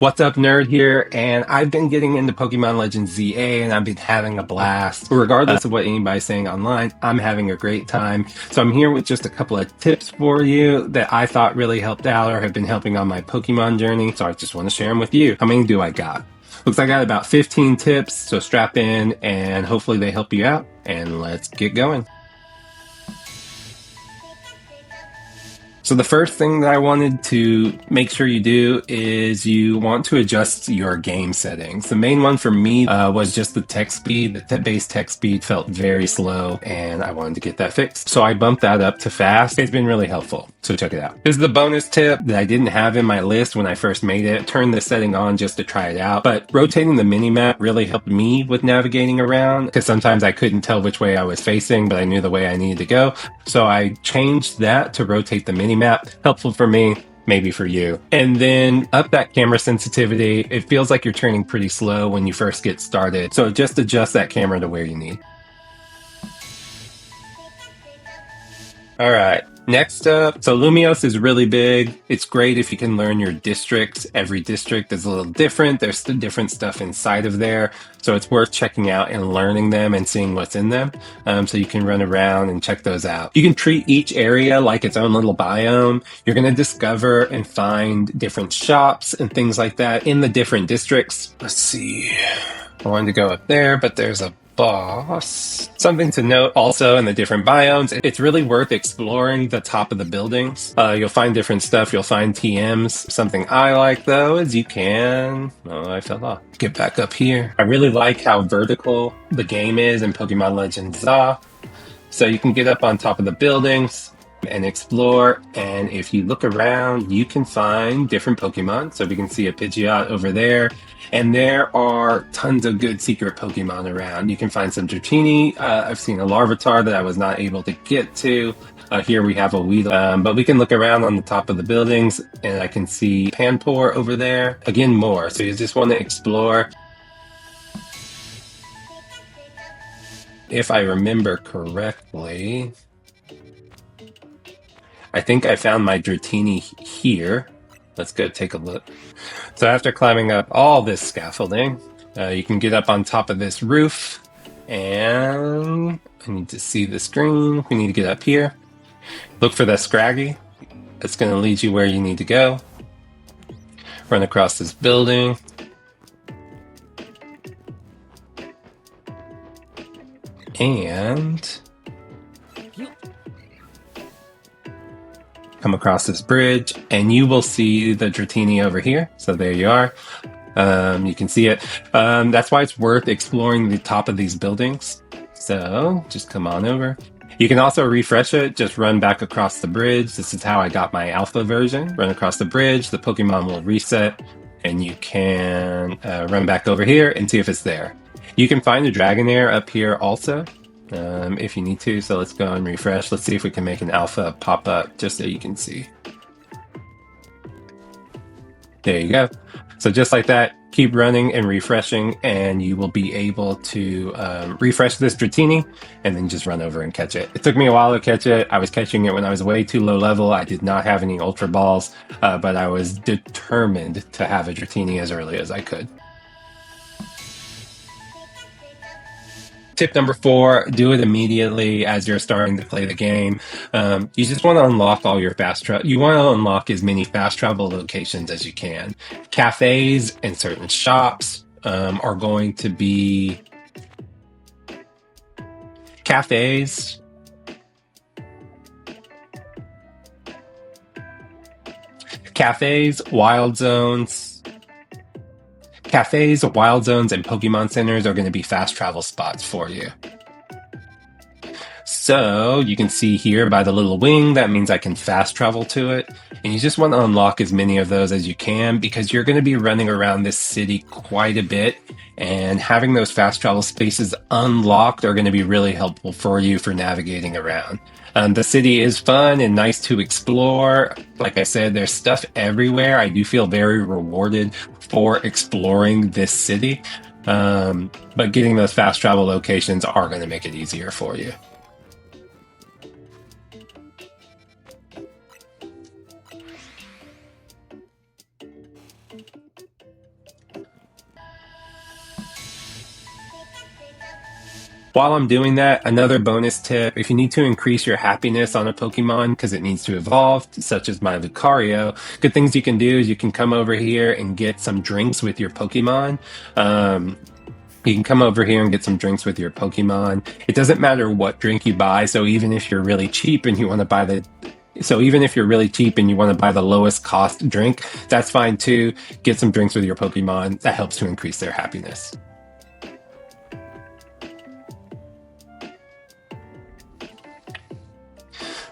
What's up, nerd here? And I've been getting into Pokemon Legends Z-A and I've been having a blast. Regardless of what anybody's saying online, I'm having a great time. So I'm here with just a couple of tips for you that I thought really helped out or have been helping on my Pokemon journey. So I just want to share them with you. How many do I got? Looks like I got about 15 tips, so strap in and hopefully they help you out. And let's get going. So the first thing that I wanted to make sure you do is you want to adjust your game settings. The main one for me was just the text speed. The base text speed felt very slow and I wanted to get that fixed. So I bumped that up to fast. It's been really helpful. So check it out. This is the bonus tip that I didn't have in my list when I first made it. Turned the setting on just to try it out. But rotating the mini map really helped me with navigating around because sometimes I couldn't tell which way I was facing, but I knew the way I needed to go. So I changed that to rotate the mini map. Helpful for me, maybe for you. And then up that camera sensitivity. It feels like you're turning pretty slow when you first get started. So just adjust that camera to where you need. All right. Next up, so Lumios is really big. It's great if you can learn your districts. Every district is a little different. There's different stuff inside of there. So it's worth checking out and learning them and seeing what's in them. So you can run around and check those out. You can treat each area like its own little biome. You're going to discover and find different shops and things like that in the different districts. Let's see. I wanted to go up there, but there's a boss. Something to note also in the different biomes, it's really worth exploring the top of the buildings. You'll find different stuff. You'll find TMs. Something I like though is you can... Oh, I fell off. Get back up here. I really like how vertical the game is in Pokemon Legends Z-A. So you can get up on top of the buildings and explore, and if you look around you can find different Pokemon. So we can see a Pidgeot over there, and there are tons of good secret Pokemon around. You can find some Dratini. I've seen a Larvitar that I was not able to get to. Here we have a Weedle, but we can look around on the top of the buildings and I can see Panpour over there. Again, more, so you just want to explore. If I remember correctly, I think I found my Dratini here. Let's go take a look. So after climbing up all this scaffolding, you can get up on top of this roof, and I need to see the screen. We need to get up here. Look for the Scraggy. That's going to lead you where you need to go. Run across this building. And come across this bridge and you will see the Dratini over here. So there you are. You can see it. That's why it's worth exploring the top of these buildings. So just come on over. You can also refresh it. Just run back across the bridge. This is how I got my alpha version. Run across the bridge. The Pokemon will reset and you can run back over here and see if it's there. You can find the Dragonair up here also. If you need to. So let's go and refresh. Let's see if we can make an alpha pop up just so you can see. There you go. So just like that, keep running and refreshing and you will be able to refresh this Dratini and then just run over and catch it. It took me a while to catch it. I was catching it when I was way too low level. I did not have any Ultra Balls, but I was determined to have a Dratini as early as I could. Tip number 4, do it immediately as you're starting to play the game. You just want to unlock all your fast travel. You want to unlock as many fast travel locations as you can. Cafes and certain shops are going to be... Cafes... Wild zones... Cafes, wild zones, and Pokemon centers are going to be fast travel spots for you. So you can see here by the little wing, that means I can fast travel to it. And you just want to unlock as many of those as you can because you're going to be running around this city quite a bit. And having those fast travel spaces unlocked are going to be really helpful for you for navigating around. The city is fun and nice to explore. Like I said, there's stuff everywhere. I do feel very rewarded for exploring this city. But getting those fast travel locations are going to make it easier for you. While I'm doing that, another bonus tip, if you need to increase your happiness on a Pokemon because it needs to evolve, such as my Lucario, good things you can do is you can come over here and get some drinks with your Pokemon. You can come over here and get some drinks with your Pokemon. It doesn't matter what drink you buy, so even if you're really cheap and you want to buy the lowest cost drink, that's fine too. Get some drinks with your Pokemon. That helps to increase their happiness.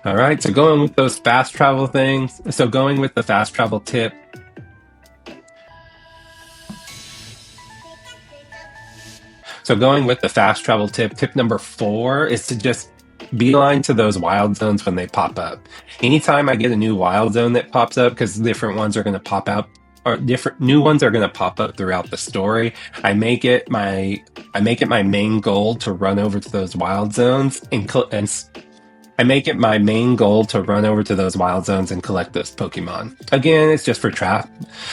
All right, so going with those fast travel things. So going with the fast travel tip. So going with the fast travel tip number 4 is to just beeline to those wild zones when they pop up. Anytime I get a new wild zone that pops up, because different ones are going to pop out, or different new ones are going to pop up throughout the story, I make it my main goal to run over to those wild zones I make it my main goal to run over to those wild zones and collect those Pokemon. Again, it's just for trap.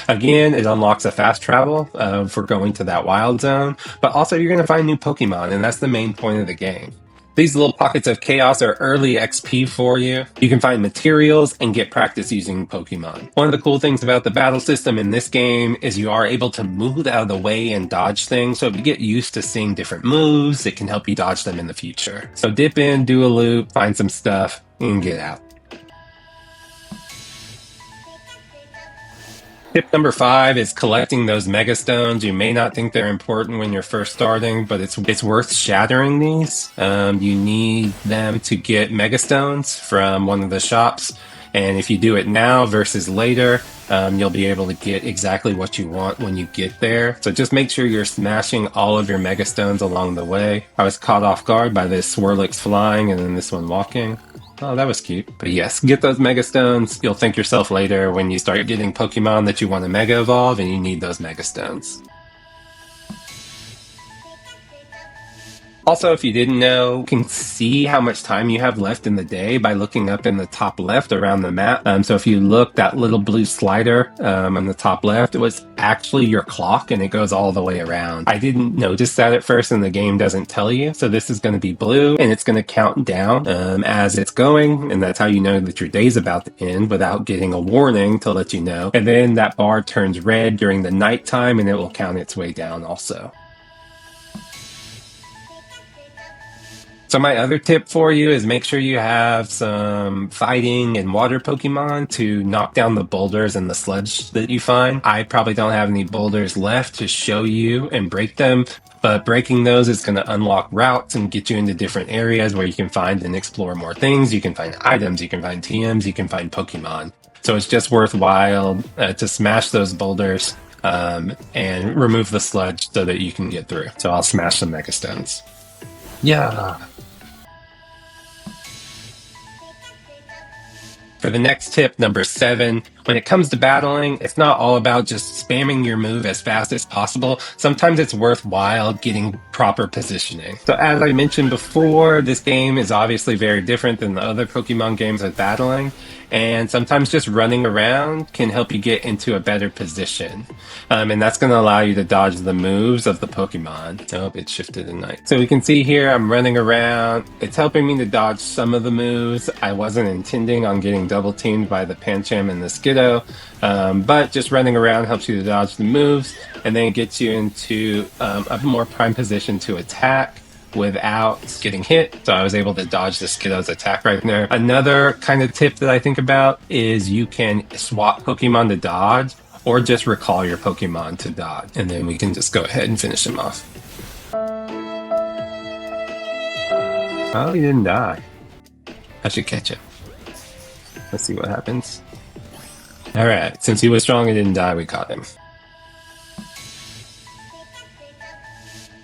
Again, it unlocks a fast travel for going to that wild zone, but also you're going to find new Pokemon, and that's the main point of the game. These little pockets of chaos are early XP for you. You can find materials and get practice using Pokemon. One of the cool things about the battle system in this game is you are able to move out of the way and dodge things, so if you get used to seeing different moves, it can help you dodge them in the future. So dip in, do a loop, find some stuff, and get out. Tip number 5 is collecting those Mega Stones. You may not think they're important when you're first starting, but it's worth shattering these. You need them to get Mega Stones from one of the shops, and if you do it now versus later, you'll be able to get exactly what you want when you get there. So just make sure you're smashing all of your Mega Stones along the way. I was caught off guard by this Swirlix flying and then this one walking. Oh, that was cute. But yes, get those Mega Stones. You'll thank yourself later when you start getting Pokemon that you want to Mega Evolve and you need those Mega Stones. Also, if you didn't know, you can see how much time you have left in the day by looking up in the top left around the map. So if you look, that little blue slider on the top left, it was actually your clock and it goes all the way around. I didn't notice that at first and the game doesn't tell you. So this is going to be blue and it's going to count down as it's going. And that's how you know that your day's about to end without getting a warning to let you know. And then that bar turns red during the nighttime and it will count its way down also. So my other tip for you is make sure you have some fighting and water Pokemon to knock down the boulders and the sludge that you find. I probably don't have any boulders left to show you and break them, but breaking those is going to unlock routes and get you into different areas where you can find and explore more things. You can find items, you can find TMs, you can find Pokemon. So it's just worthwhile to smash those boulders and remove the sludge so that you can get through. So I'll smash some Mega Stones. Yeah. For the next tip, number 7, when it comes to battling, it's not all about just spamming your move as fast as possible. Sometimes it's worthwhile getting proper positioning. So as I mentioned before, this game is obviously very different than the other Pokemon games with battling. And sometimes just running around can help you get into a better position. And that's going to allow you to dodge the moves of the Pokemon. Oh, it shifted at night. So we can see here I'm running around. It's helping me to dodge some of the moves. I wasn't intending on getting double teamed by the Pancham and the Skiddo. But just running around helps you to dodge the moves. And then it gets you into a more prime position to attack without getting hit. So I was able to dodge the Skiddo's attack right there. Another kind of tip that I think about is you can swap Pokemon to dodge or just recall your Pokemon to dodge. And then we can just go ahead and finish him off. Oh, he didn't die. I should catch him. Let's see what happens. Alright, since he was strong and didn't die, we caught him.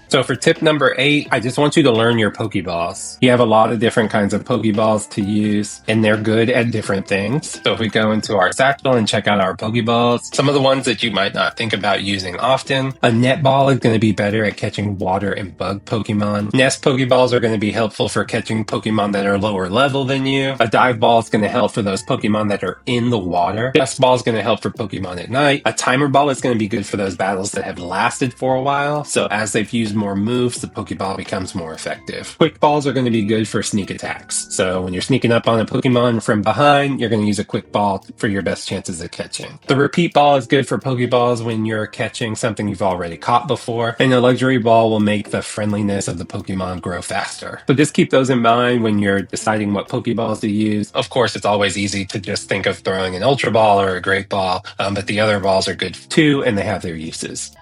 So for tip number 8, I just want you to learn your Pokeballs. You have a lot of different kinds of Pokeballs to use, and they're good at different things. So if we go into our satchel and check out our Pokeballs, some of the ones that you might not think about using often, a net ball is going to be better at catching water and bug Pokemon. Nest Pokeballs are going to be helpful for catching Pokemon that are lower level than you. A dive ball is going to help for those Pokemon that are in the water. Dust ball is going to help for Pokemon at night. A timer ball is going to be good for those battles that have lasted for a while. So as they've used more moves, the Pokeball becomes more effective. Quick balls are going to be good for sneak attacks. So when you're sneaking up on a Pokemon from behind, you're going to use a quick ball for your best chances of catching. The repeat ball is good for Pokeballs when you're catching something you've already caught before. And a luxury ball will make the friendliness of the Pokemon grow faster. So just keep those in mind when you're deciding what Pokeballs to use. Of course, it's always easy to just think of throwing an Ultra Ball or a Great Ball, but the other balls are good too, and they have their uses.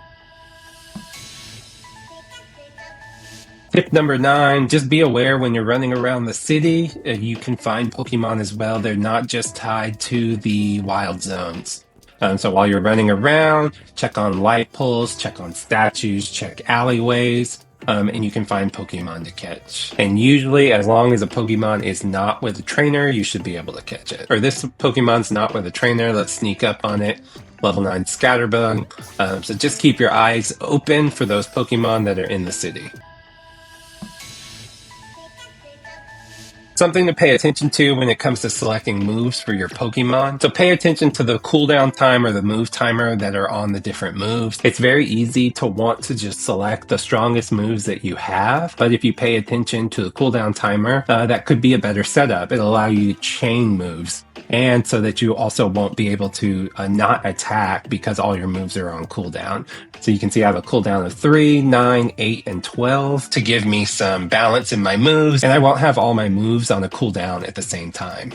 Tip number 9, just be aware when you're running around the city, you can find Pokemon as well. They're not just tied to the wild zones. So while you're running around, check on light poles, check on statues, check alleyways, and you can find Pokemon to catch. And usually, as long as a Pokemon is not with a trainer, you should be able to catch it. Or this Pokemon's not with a trainer, let's sneak up on it. Level 9 Scatterbug. So just keep your eyes open for those Pokemon that are in the city. Something to pay attention to when it comes to selecting moves for your Pokemon. So pay attention to the cooldown time or the move timer that are on the different moves. It's very easy to want to just select the strongest moves that you have, but if you pay attention to the cooldown timer, that could be a better setup. It'll allow you to chain moves, and so that you also won't be able to not attack because all your moves are on cooldown. So you can see I have a cooldown of 3, 9, 8, and 12 to give me some balance in my moves, and I won't have all my moves on a cooldown at the same time.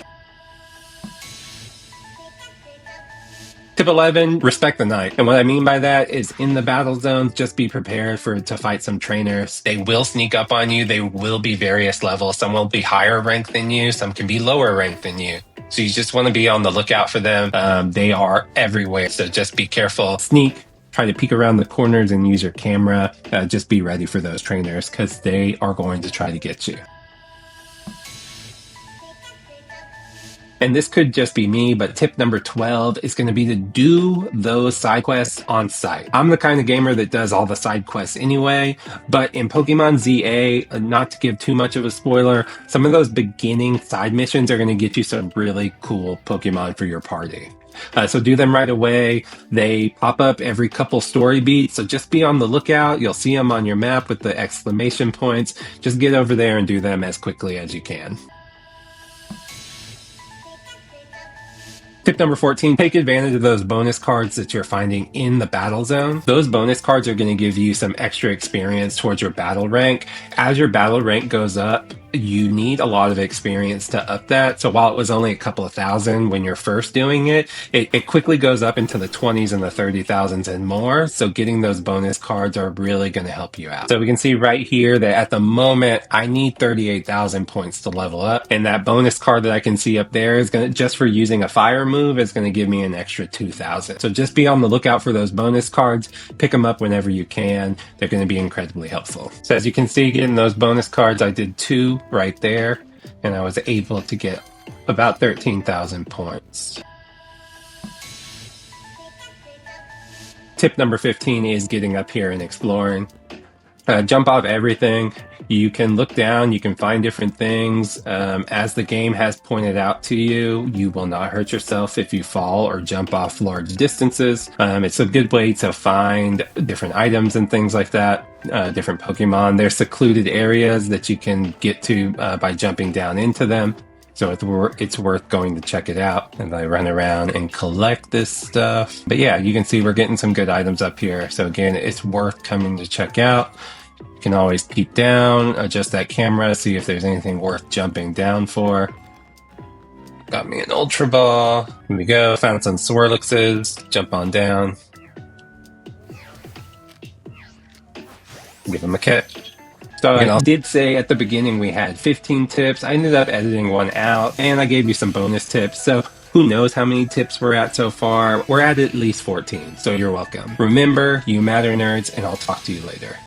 Tip 11, respect the night. And what I mean by that is in the battle zones, just be prepared to fight some trainers. They will sneak up on you. They will be various levels. Some will be higher ranked than you. Some can be lower ranked than you. So you just want to be on the lookout for them. They are everywhere. So just be careful. Sneak. Try to peek around the corners and use your camera. Just be ready for those trainers because they are going to try to get you. And this could just be me, but tip number 12 is going to be to do those side quests on site. I'm the kind of gamer that does all the side quests anyway, but in Pokemon Z-A, not to give too much of a spoiler, some of those beginning side missions are going to get you some really cool Pokemon for your party. So do them right away. They pop up every couple story beats, so just be on the lookout. You'll see them on your map with the exclamation points. Just get over there and do them as quickly as you can. Tip number 14, take advantage of those bonus cards that you're finding in the battle zone. Those bonus cards are going to give you some extra experience towards your battle rank. As your battle rank goes up, you need a lot of experience to up that. So while it was only a couple of thousand when you're first doing it, it quickly goes up into the 20s and the 30,000s and more. So getting those bonus cards are really going to help you out. So we can see right here that at the moment, I need 38,000 points to level up. And that bonus card that I can see up there is going to, just for using a fire move, is going to give me an extra 2,000. So just be on the lookout for those bonus cards. Pick them up whenever you can. They're going to be incredibly helpful. So as you can see, getting those bonus cards, I did 2 right there, and I was able to get about 13,000 points. Tip number 15 is getting up here and exploring. Jump off everything. You can look down, you can find different things. As the game has pointed out to you, you will not hurt yourself if you fall or jump off large distances. It's a good way to find different items and things like that, different Pokemon. There's secluded areas that you can get to by jumping down into them. So it's worth going to check it out. And I run around and collect this stuff. But yeah, you can see we're getting some good items up here. So again, it's worth coming to check out. You can always peek down, adjust that camera, see if there's anything worth jumping down for. Got me an Ultra Ball. Here we go. Found some Swirlixes. Jump on down. Give them a catch. So I did say at the beginning we had 15 tips. I ended up editing one out, and I gave you some bonus tips. So who knows how many tips we're at so far? We're at least 14, so you're welcome. Remember, you matter, nerds, and I'll talk to you later.